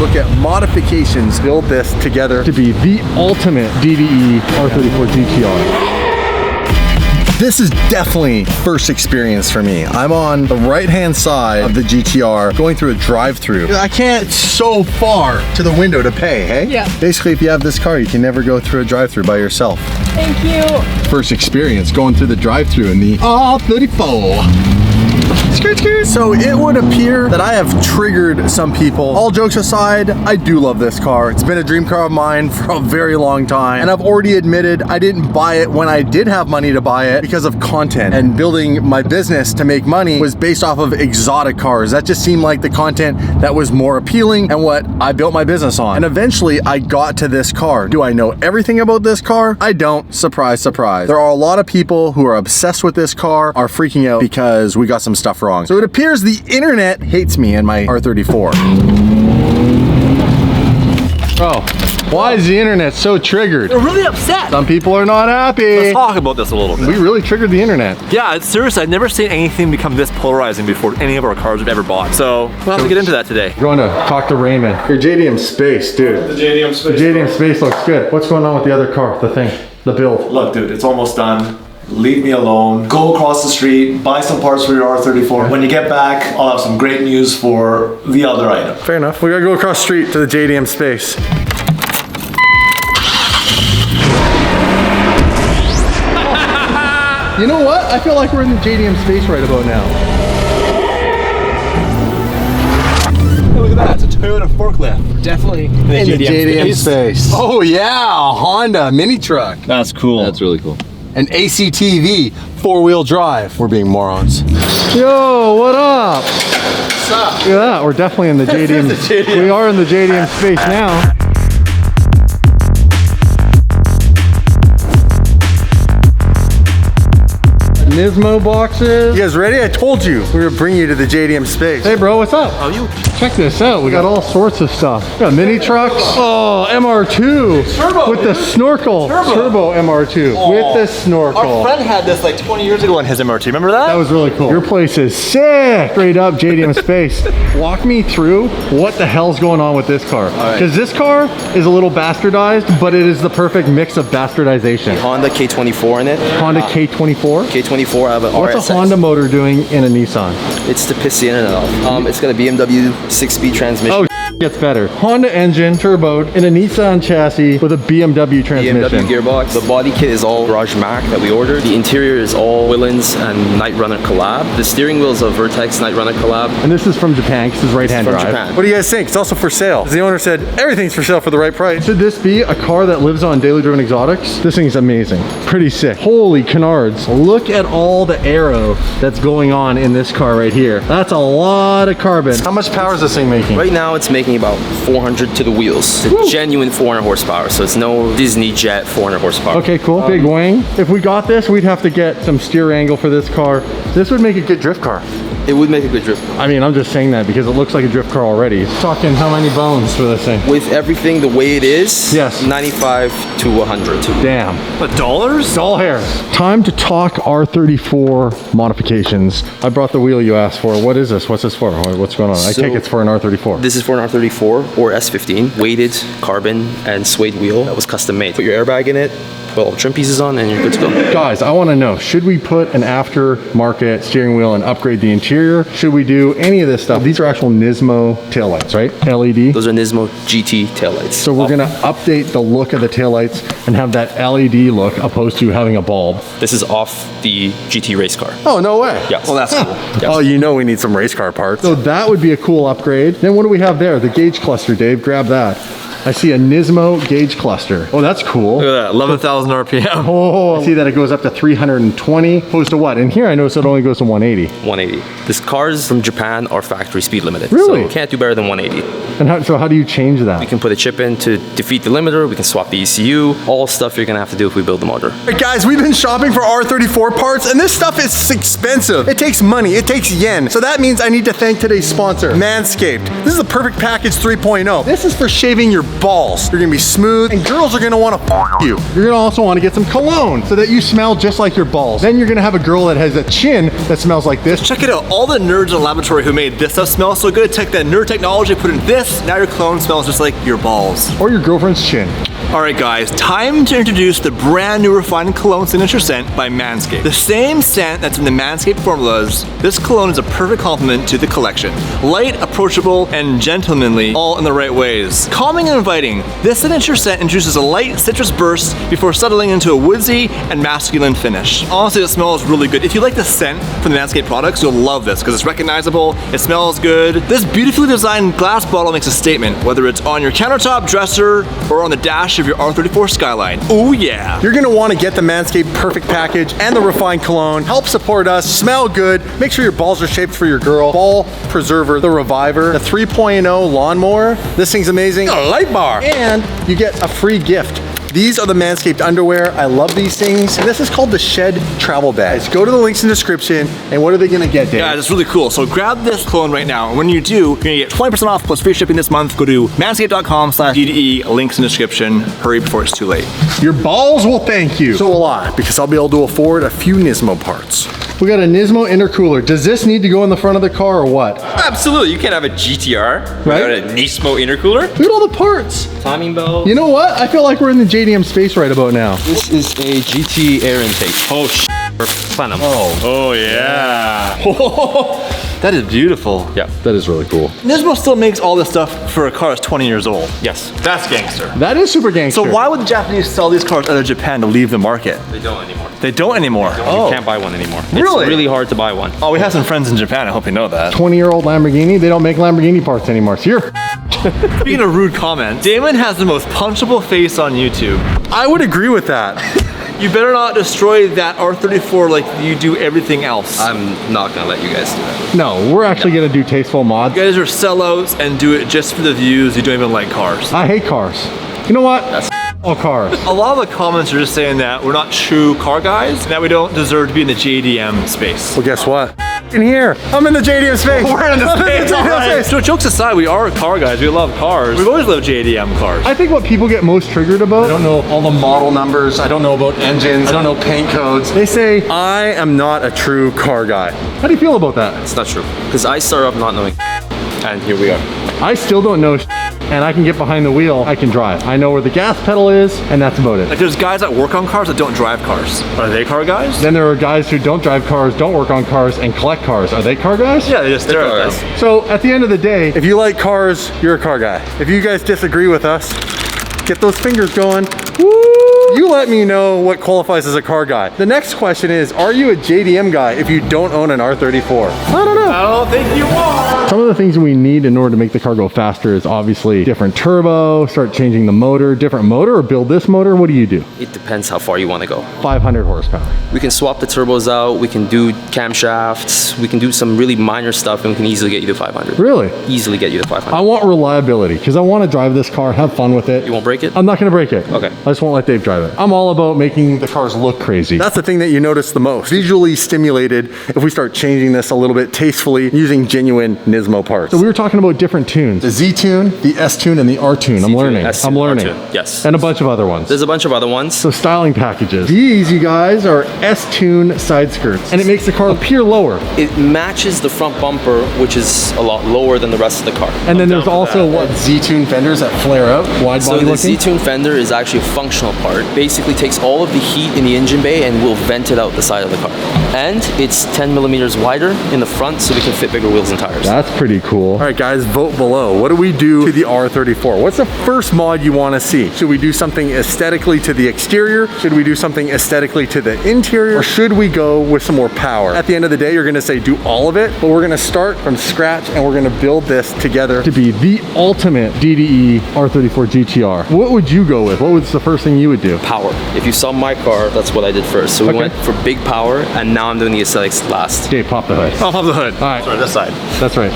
look at modifications, build this together to be the ultimate DDE R34 GTR. This is definitely first experience for me. I'm on the right-hand side of the GTR going through a drive-through. I can't so far to the window to pay, hey? Yeah. Basically, if you have this car, you can never go through a drive-through by yourself. Thank you. First experience going through the drive-through in the R34. Skirt, skirt. So it would appear that I have triggered some people. All jokes aside, I do love this car. It's been a dream car of mine for a very long time. And I've already admitted I didn't buy it when I did have money to buy it because of content. And building my business to make money was based off of exotic cars. That just seemed like the content that was more appealing and what I built my business on. And eventually I got to this car. Do I know everything about this car? I don't. Surprise, surprise. There are a lot of people who are obsessed with this car, are freaking out because we got some stuff wrong. So it appears the internet hates me and my R34. Bro, why is the internet so triggered? They're really upset. Some people are not happy. Let's talk about this a little bit. We really triggered the internet. Yeah, seriously, I've never seen anything become this polarizing before any of our cars we've ever bought. So we'll have to get into that today. We're going to talk to Raymond. Your JDM Space, dude. The JDM Space. The JDM Space looks good. What's going on with the other car, the thing, the build? Look, dude, it's almost done. Leave me alone. Go across the street, buy some parts for your R34. When you get back, I'll have some great news for the other item. Fair enough. We gotta go across the street to the JDM Space. You know what? I feel like we're in the JDM Space right about now. Hey, look at that. It's a Toyota forklift. Definitely. In the JDM Space. Oh yeah, a Honda mini truck. That's cool. That's really cool. An ACTV, four-wheel drive. We're being morons. Yo, what up? What's up? Look at that, we're definitely in the JDM. We are in the JDM Space now. Nismo boxes. You guys ready? I told you we were bringing you to the JDM Space. Hey bro, what's up? How are you? Check this out. We got all sorts of stuff. We got mini trucks. Oh, MR2. Turbo, with the snorkel. Turbo MR2 with the snorkel. Our friend had this like 20 years ago in his MRT. Remember that? That was really cool. Your place is sick. Straight up JDM Space. Walk me through what the hell's going on with this car. Because this car is a little bastardized, but it is the perfect mix of bastardization. Honda K24 in it. Honda K24. K24, I have an What's RSX. a Honda motor doing in a Nissan? It's to piss the internet off. It's got a BMW 6-speed transmission. Oh, gets better. Honda engine, turboed, in a Nissan chassis with a BMW transmission. BMW gearbox. The body kit is all Garage Mac that we ordered. The interior is all Willens and Night Runner collab. The steering wheel is a Vertex Night Runner collab. And this is from Japan, because it's right-hand From drive. Japan. What do you guys think? It's also for sale. The owner said everything's for sale for the right price. Should this be a car that lives on daily driven exotics? This thing's amazing. Pretty sick. Holy canards. Look at all the aero that's going on in this car right here. That's a lot of carbon. How much power is this thing making? Right now it's making about 400 to the wheels. It's a genuine 400 horsepower, so it's no Disney Jet 400 horsepower. Okay, cool. Big wing. If we got this, we'd have to get some steer angle for this car. This would make a good drift car. It would make a good drift car. I mean, I'm just saying that because it looks like a drift car already. Talking how many bones for this thing? With everything the way it is, Yes. 95 to 100. Damn. But dollars? Doll hair. Time to talk R34 modifications. I brought the wheel you asked for. What is this? What's this for? What's going on? I So- take it's for an R34. This is for an R34 or S15, weighted carbon and suede wheel that was custom made. Put your airbag in it, put all the trim pieces on, and you're good to go. Guys, I want to know, should we put an aftermarket steering wheel and upgrade the interior? Should we do any of this stuff? These are actual Nismo taillights, right? LED. Those are Nismo GT taillights. So we're gonna update the look of the taillights and have that LED look opposed to having a bulb. This is off the GT race car. Oh, no way. Yes. Well, that's cool. Yes. Oh, you know we need some race car parts. So that would be a cool upgrade. Then what do we have there? The gauge cluster, Dave. Grab that. I see a Nismo gauge cluster. Oh, that's cool. Look at that, 11,000 RPM. Oh, I see that it goes up to 320. Opposed to what? In here, I noticed it only goes to 180. 180. This cars from Japan are factory speed limited. Really? So can't do better than 180. And so how do you change that? We can put a chip in to defeat the limiter. We can swap the ECU. All stuff you're gonna have to do if we build the motor. All right, guys, we've been shopping for R34 parts, and this stuff is expensive. It takes money. It takes yen. So that means I need to thank today's sponsor, Manscaped. This is the perfect package 3.0. This is for shaving your balls. You're gonna be smooth, and girls are gonna wanna you. You're gonna also wanna get some cologne so that you smell just like your balls. Then you're gonna have a girl that has a chin that smells like this. Check it out, all the nerds in the laboratory who made this stuff smell so good, take that nerd technology, put it in this, now your cologne smells just like your balls. Or your girlfriend's chin. All right guys, time to introduce the brand new refined cologne signature scent by Manscaped. The same scent that's in the Manscaped formulas, this cologne is a perfect complement to the collection. Light, approachable, and gentlemanly, all in the right ways. Calming and inviting, this signature scent introduces a light citrus burst before settling into a woodsy and masculine finish. Honestly, it smells really good. If you like the scent from the Manscaped products, you'll love this because it's recognizable, it smells good. This beautifully designed glass bottle makes a statement, whether it's on your countertop, dresser, or on the dash of your R34 Skyline. Oh yeah. You're gonna wanna get the Manscaped Perfect Package and the refined cologne. Help support us, smell good, make sure your balls are shaped for your girl. Ball Preserver, the Reviver, the 3.0 lawnmower. This thing's amazing. A light bar. And you get a free gift. These are the Manscaped underwear. I love these things. And this is called the Shed Travel Bag. Go to the links in the description, and what are they gonna get, Dave? Yeah, it's really cool. So grab this cologne right now, and when you do, you're gonna get 20% off plus free shipping this month. Go to manscaped.com/DDE, links in the description. Hurry before it's too late. Your balls will thank you. So will I, because I'll be able to afford a few Nismo parts. We got a Nismo intercooler. Does this need to go in the front of the car or what? Absolutely, you can't have a GTR Right? without a Nismo intercooler. Look at all the parts. Timing belt. You know what? I feel like we're in the JDM space right about now. This is a GT air intake. Oh, Or plenum. oh yeah. That is beautiful. Yeah. That is really cool. Nismo still makes all this stuff for a car that's 20 years old. Yes. That's gangster. That is super gangster. So why would the Japanese sell these cars out of Japan to leave the market? They don't anymore. They don't anymore. You can't buy one anymore. Really? It's really hard to buy one. Oh, we have some friends in Japan. I hope you know that. 20-year-old Lamborghini, they don't make Lamborghini parts anymore. So you're Speaking of rude comments, Damon has the most punchable face on YouTube. I would agree with that. You better not destroy that R34 like you do everything else. I'm not gonna let you guys do that. No, we're actually gonna do tasteful mods. You guys are sellouts and do it just for the views. You don't even like cars. I hate cars. You know what? All cars. A lot of the comments are just saying that we're not true car guys and that we don't deserve to be in the JDM space. Well, guess what? In here, I'm in the JDM space. We're in the I'm space, JDM alright. So jokes aside, we are car guys. We love cars. We've always loved JDM cars. I think what people get most triggered about, I don't know all the model numbers, I don't know about engines, I don't know paint codes. They say, I am not a true car guy. How do you feel about that? It's not true. Because I started off not knowing. And here we are. I still don't know and I can get behind the wheel, I can drive. I know where the gas pedal is, and that's about it. Like there's guys that work on cars that don't drive cars. Are they car guys? Then there are guys who don't drive cars, don't work on cars, and collect cars. Are they car guys? Yeah, they just stare car at guys. them. So at the end of the day, if you like cars, you're a car guy. If you guys disagree with us, get those fingers going. Woo! You let me know what qualifies as a car guy. The next question is, are you a JDM guy if you don't own an R34? I don't know. I don't think you are. Some of the things we need in order to make the car go faster is obviously different turbo, start changing the motor, different motor, or build this motor. What do you do? It depends how far you want to go. 500 horsepower. We can swap the turbos out. We can do camshafts. We can do some really minor stuff, and we can easily get you to 500. Really? Easily get you to 500. I want reliability because I want to drive this car, have fun with it. You won't break it? I'm not going to break it. Okay. I just won't let Dave drive it. I'm all about making the cars look crazy. That's the thing that you notice the most. Visually stimulated if we start changing this a little bit tastefully using genuine Nismo parts. So we were talking about different tunes. The Z-tune, the S-tune, and the R-tune. I'm learning. S-tune, I'm learning. R-tune, yes. And a bunch of other ones. There's a bunch of other ones. So styling packages. These, you guys, are S-tune side skirts. And it makes the car appear lower. It matches the front bumper, which is a lot lower than the rest of the car. And then there's also what, Z-tune fenders that flare out, wide So body the looking. Z-tune fender is actually a functional part. Basically takes all of the heat in the engine bay and will vent it out the side of the car. And it's 10 millimeters wider in the front so we can fit bigger wheels and tires. That's pretty cool. All right, guys, vote below. What do we do to the R34? What's the first mod you want to see? Should we do something aesthetically to the exterior? Should we do something aesthetically to the interior? Or should we go with some more power? At the end of the day, you're going to say do all of it, but we're going to start from scratch and we're going to build this together to be the ultimate DDE R34 GTR. What would you go with? What was the first thing you would do? Power. If you saw my car, that's what I did first. So we Okay. went for big power, and now I'm doing the aesthetics last. Dave, pop the hood. I'll pop the hood. All right. Sorry, this side. That's right.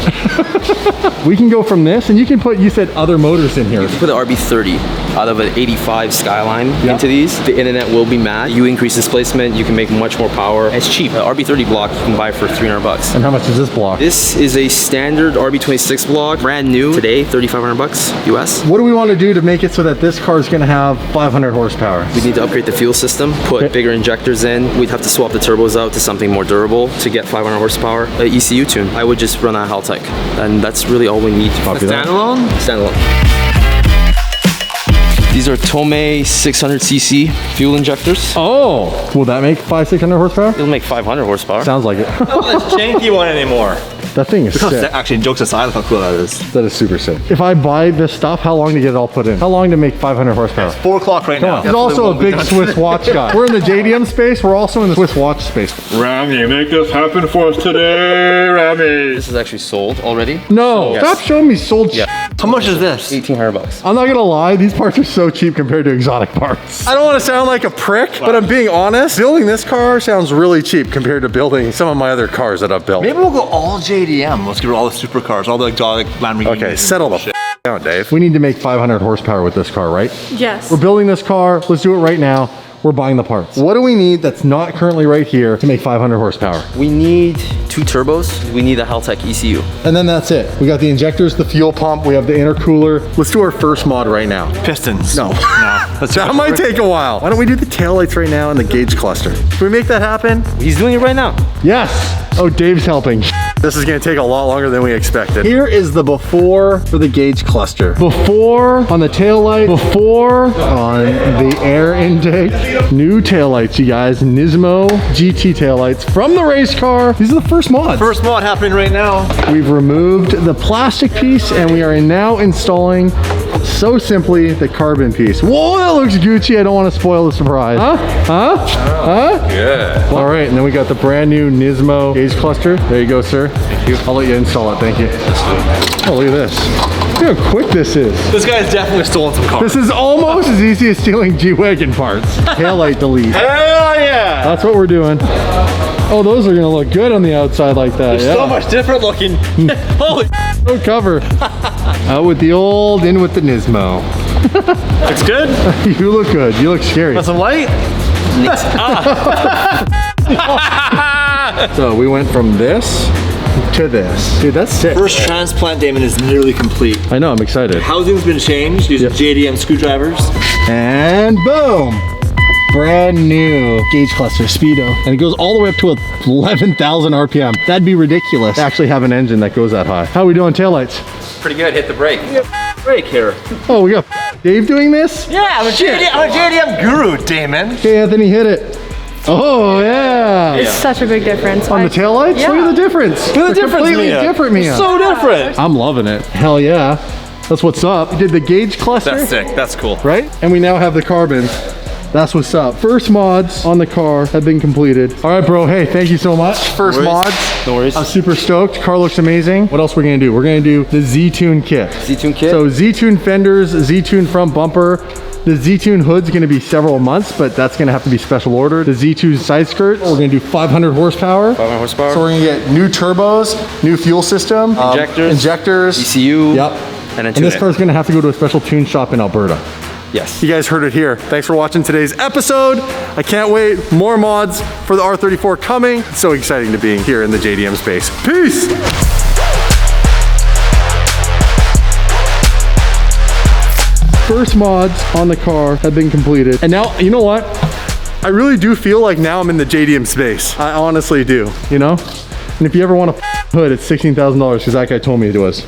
We can go from this, and you can put, you said other motors in here. You can put the RB30 out of an 85 Skyline into these. The internet will be mad. You increase displacement, you can make much more power. It's cheap. An RB30 block you can buy for $300. And how much is this block? This is a standard RB26 block, brand new today, $3,500 US. What do we want to do to make it so that this car is going to have 500 horsepower? We need to upgrade the fuel system, put bigger injectors in. We'd have to swap the turbos out to something more durable to get 500 horsepower. An ECU tune. I would just run a Haltech, and that's really all we need. Standalone? Standalone. These are Tomei 600cc fuel injectors. Oh, will that make 500-600 horsepower? It'll make 500 horsepower. Sounds like it. Not this janky one anymore. That thing is sick. Actually, jokes aside, look how cool that is. That is super sick. If I buy this stuff, how long to get it all put in? How long to make 500 horsepower? 4 o'clock right now. He's also a big Swiss watch guy. We're in the JDM space. We're also in the Swiss watch space. Rami, make this happen for us today, Rami. This is actually sold already. No, Yes. stop showing me sold shit. How much is this? $1,800. I'm not gonna lie, these parts are so cheap compared to exotic parts. I don't want to sound like a prick, but I'm being honest. Building this car sounds really cheap compared to building some of my other cars that I've built. Maybe we'll go all JDM. Let's get rid of all the supercars, all the exotic Lamborghinis. Okay, settle the down, Dave. We need to make 500 horsepower with this car, right? Yes. We're building this car. Let's do it right now. We're buying the parts. What do we need that's not currently right here to make 500 horsepower? We need 2 turbos. We need a Haltech ECU. And then that's it. We got the injectors, the fuel pump, we have the intercooler. Let's do our first mod right now. Pistons. No. That's That might take a while. Why don't we do the taillights right now and the gauge cluster? Can we make that happen? He's doing it right now. Yes. Oh, Dave's helping. This is gonna take a lot longer than we expected. Here is the before for the gauge cluster. Before on the taillight, before on the air intake. New taillights, you guys. Nismo GT taillights from the race car. These are the first mods. First mod happening right now. We've removed the plastic piece and we are now installing, so simply, the carbon piece. Whoa, that looks Gucci. I don't want to spoil the surprise. Huh? Yeah. All right, and then we got the brand new Nismo gauge cluster. There you go, sir. Thank you. I'll let you install it. Thank you. Oh, look at this. Look how quick this is. This guy's definitely stolen some cars. This is almost as easy as stealing G-Wagon parts. Taillight delete. Hell yeah! That's what we're doing. Oh, those are gonna look good on the outside like that. They're so much different looking. Holy No cover. Out with the old, in with the Nismo. looks good. You look good. You look scary. Want some light? So we went from this to this. Dude, that's sick. First transplant, Damon, is nearly complete. I know, I'm excited. Housing's been changed using JDM screwdrivers. And boom. Brand new gauge cluster, Speedo. And it goes all the way up to 11,000 RPM. That'd be ridiculous to actually have an engine that goes that high. How are we doing taillights? Pretty good, hit the brake. Brake here. Oh, we got Dave doing this? Yeah, I'm a JDM guru, Damon. Okay, Anthony, hit it. Oh, yeah. It's such a big difference. On the taillights? Yeah. Look at the difference. Look at the difference, Completely Mia. different, Mia. So different. I'm loving it. Hell yeah. That's what's up. We did the gauge cluster. That's sick, that's cool. Right? And we now have the carbon. That's what's up. First mods on the car have been completed. All right, bro. Hey, thank you so much. First mods. No worries. I'm super stoked. Car looks amazing. What else we're gonna do? We're gonna do the Z-Tune kit. Z-Tune kit. So Z-Tune fenders, Z-Tune front bumper. The Z-Tune hood's gonna be several months, but that's gonna have to be special ordered. The Z-Tune side skirts, we're gonna do 500 horsepower. 500 horsepower. So we're gonna get new turbos, new fuel system, injectors, ECU. Yep. And then And this car's gonna have to go to a special tune shop in Alberta. Yes. You guys heard it here. Thanks for watching today's episode. I can't wait. More mods for the R34 coming. It's so exciting to be here in the JDM space. Peace. First mods on the car have been completed. And now, you know what? I really do feel like now I'm in the JDM space. I honestly do, you know? And if you ever want a hood, it's $16,000 because that guy told me it was.